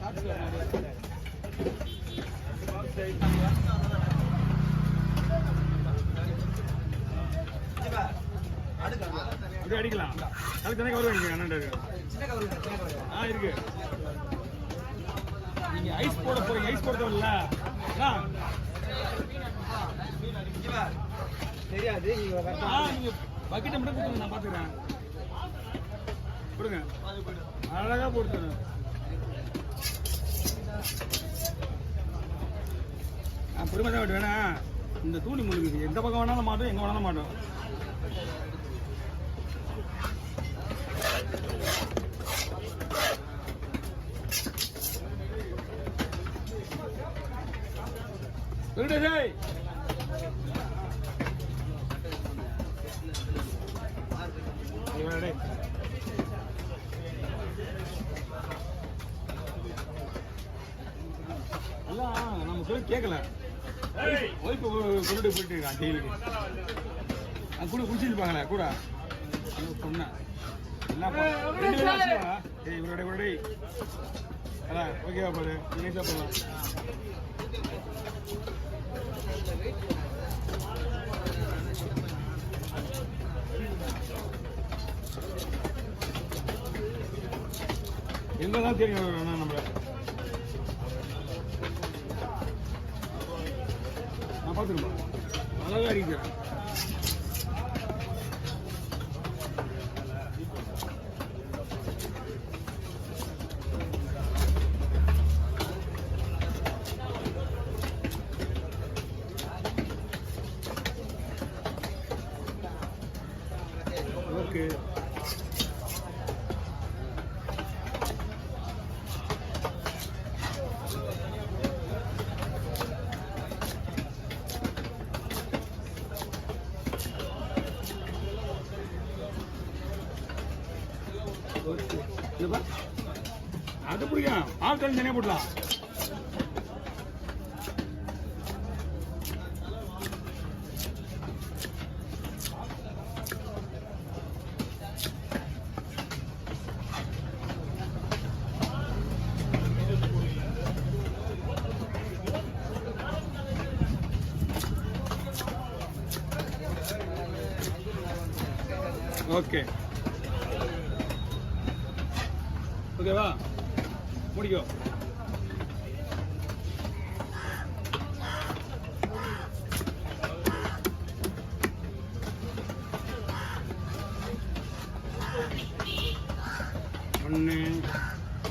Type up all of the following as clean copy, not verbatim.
அப்படியே அடிக்கலாம். அதுக்கு தானே கவர் வாங்கிக்கோங்க அண்ணன் இருக்கு. நீங்க ஐஸ் போட போறீங்க. ஐஸ் போட தேவையில்ல தெரியாது. நீங்க பக்கெட்டை மட்டும் கொடுத்துருங்க, நான் பாத்துக்கிறேன். கொடுங்க, அழகா போட்டு பொறுமை தான் வேணா. இந்த தூணி முழுகுது, எந்த பக்கம் வேணாலும் மாட்டோம், எங்க வேணாலும் மாட்டோம். நம்ம சொல்லி கேட்கல. ஒய்ஃபு கொண்டு போயிட்டு இருக்கான் ஜெயிலுக்கு. கூட குடிச்சிருப்பாங்களே கூட சொன்னேன். இவருடைய அதான் ஓகேவா பாரு, நீங்க போகலாம். எங்கதான் தெரியும் நம்மள. நான் பார்த்துருப்பேன், அழகா இருக்கிறேன். ஓகே, அது பிடிக்கும். ஆள் தண்ணி தனியாக போடலாம். ஓகே, ஓகேவா, முடிக்கோ. ஒன்று,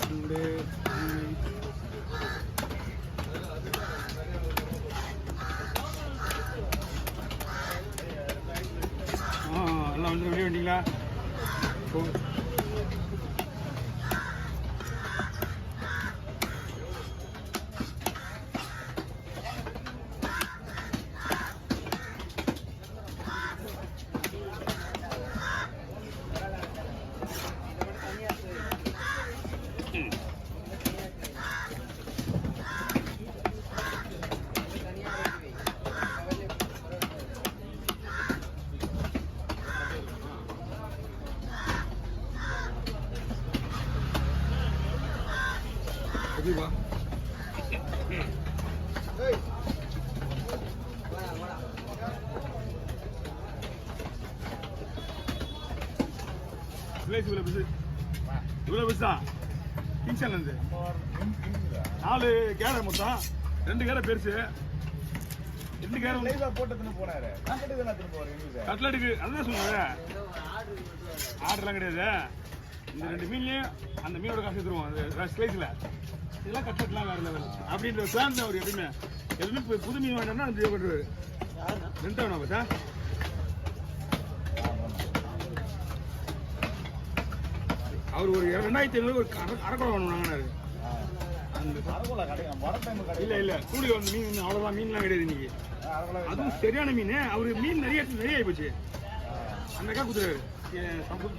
ரெண்டு, எல்லாம் வந்து வெளியே வந்தீங்களா? வா, இவ்வளவு பெருசா கிங்ஸ்ல இருந்து 4 கேரை மொத்தம், 2 கேரை பெருசு, 2 கேரை போட்டு போனாரு. கட்லட்டுக்கு அதான் சொல்லுங்க. ஆர்டர்லாம் கிடையாது. இந்த 2 மீன்லயும் அந்த மீனோட காசு எடுத்துருவோம் ஸ்லைஸ்ல. இதெல்லாம் கட்லட்லாம் வேற லெவல் அப்படின்ற பிளான் தான். அவர் எப்பவுமே புது மீன் வேணும்னா அந்த பண்ணுவாரு. 2 வேணும் பார்த்தா. அவர் ஒரு 2500 ஒரு அரைக்குளம் வேணும் வாங்கினாரு. இல்ல இல்ல கூலியில் வந்து மீன் அவ்வளவுதான். மீன்லாம் கிடையாது இன்னைக்கு. அதுவும் சரியான மீன். அவரு மீன் நிறைய ஆகி போச்சு. அந்த அக்கா கொடுத்துறாரு,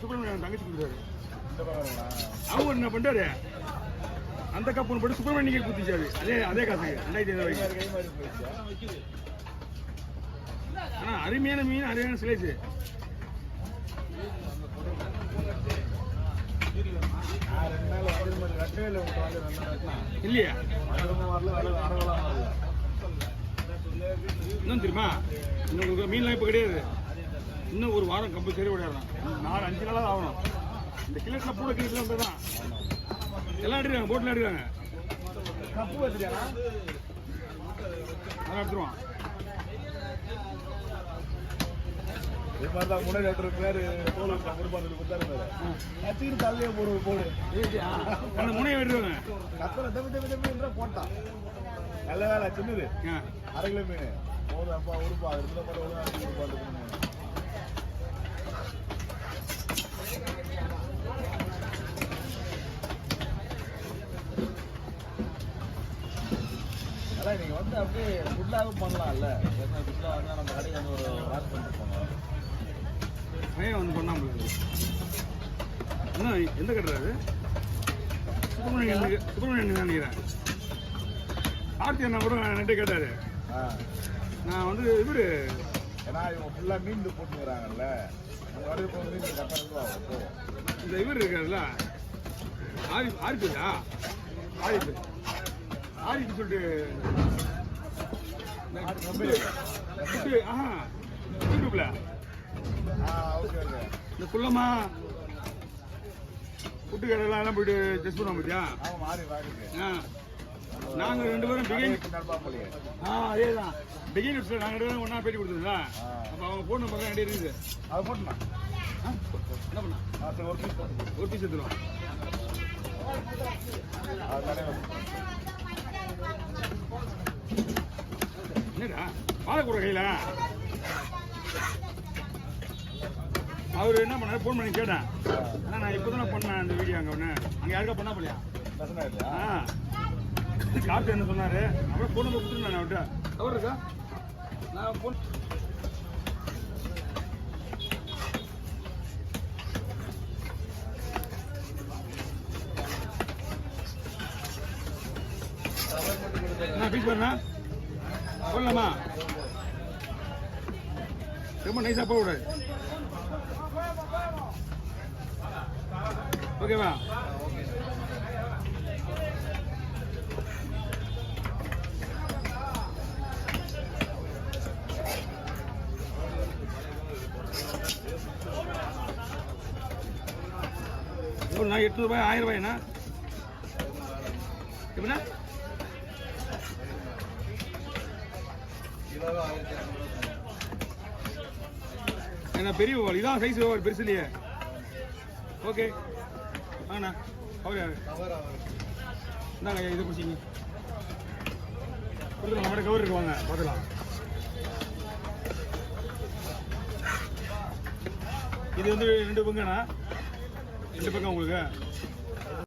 சுப்பிரமணியம் தங்கச்சி கொடுத்துறாரு. அவங்க என்ன பண்றாரு, அந்த கப்பு போட்டு சுப்பிரமணியம் குத்திச்சாரு. அதே காசுக்கு 2500. ஆனா அருமையான மீன், அருமையான சிலைஸ். ரெண்டு நாள் வந்து இல்லையா? வரல அறவெல்லாம் வரல. இன்னும் தெரியுமா, இன்னும் மீன்லாம் இப்போ கிடையாது. இன்னும் ஒரு வாரம் கம்பல்சரி விளையாடலாம். 4-5 நாளாக ஆகணும். இந்த கிலோட்டில் பூட கிலோட்டில் வந்து தான் எல்லாம் எடுக்கிறாங்க, போட்டில் எடுக்கிறாங்க. பூ வச்சுருக்காங்க, அதெல்லாம் எடுத்துருவான். இது மாதிரி தான் முன்னாடி பேர் தோல் கொடுப்பாரு கொடுத்தாரு வச்சுக்கிட்டு தள்ளியே போடு அந்த முனையை விடுவாங்க. கத்தனை தம்பி போட்டான். நல்ல வேலை சின்னது 1/2 கிலோ மீன் போது. அப்பா உடுப்பா இருக்கிற மாதிரி உடுப்பாட்டு. அதான் நீங்கள் வந்து அப்படியே ஃபுல்லாகவும் பண்ணலாம்ல. ஃபுல்லாக வந்து நம்ம கடைக்கு வந்து ஒரு வாஷ் பண்ணிட்டு போனோம். பையன் வந்து பண்ணாமல் இன்னும் எந்த கட்டுறாரு? சுப்பிரமணியன் நினைக்கிறேன். ஆர்த்தி அண்ணா கூட நெட்டே கேட்டார். நான் வந்து இவர் ஏன்னா இவங்க ஃபுல்லாக மீன் போட்டுக்கிறாங்கல்ல, அந்த வரைக்கும் போய் மீன் கரெக்டாக இந்த இவர் இருக்காருல்ல ஆரிஃபா ஆரிஃப் சொல்லிட்டு யூடியூப்ல இந்த குள்ளமா புட்டு கடைலாம் போயிட்டு டெஸ்ட் பண்ணுவோம் பார்த்தியா? நாங்கள் 2 பேரும் அதே தான் பிகினர்ஸில் நாங்கள் 2 பேரும் ஒன்றா பேட்டி கொடுத்துருந்தா. அப்போ அவங்க ஃபோன் நம்பர் தான் ரெடி இருக்குது. அதை போட்டுண்ணா என்ன பண்ணா ஒரு பீஸ் எடுத்துருவோம். என்னடா வாழைக்கூட கையில் அவர் என்ன பண்ணாரு? ஃபோன் பண்ணி கேட்டேன். ஆனால் நான் இப்போ தானே பண்ணேன் அந்த வீடியோ. அங்கே யாருக்கா பண்ணா போலையா? கார்த்தி என்ன சொன்னார்? அப்புறம் ஃபோன் நம்பர் கொடுத்துருந்தேன் அவர்கிட்ட. அவர் இருக்கா? நான் ஃபோன் என்ன பீஸ் பண்ணா சொல்லலாமா? ரொம்ப நைஸாக போகக்கூடாது. ஓகேவா? எவ்வளோ? 800 ரூபாய் 1000 ரூபாய்ண்ணா எப்படின்னா? என்ன பெரிய ஓவல் இதான் சைஸ் ஓவல் பெருசு இல்லையே. ஓகே ஆண்ணா அவர் யாரு? இந்தாங்க இதை பிடிச்சிங்க கொடுத்துருங்க. நம்மகிட்ட கவர் இருக்கு, வாங்க பார்த்துக்கலாம். இது வந்து 2 பங்குண்ணா, 2 பக்கம் உங்களுக்கு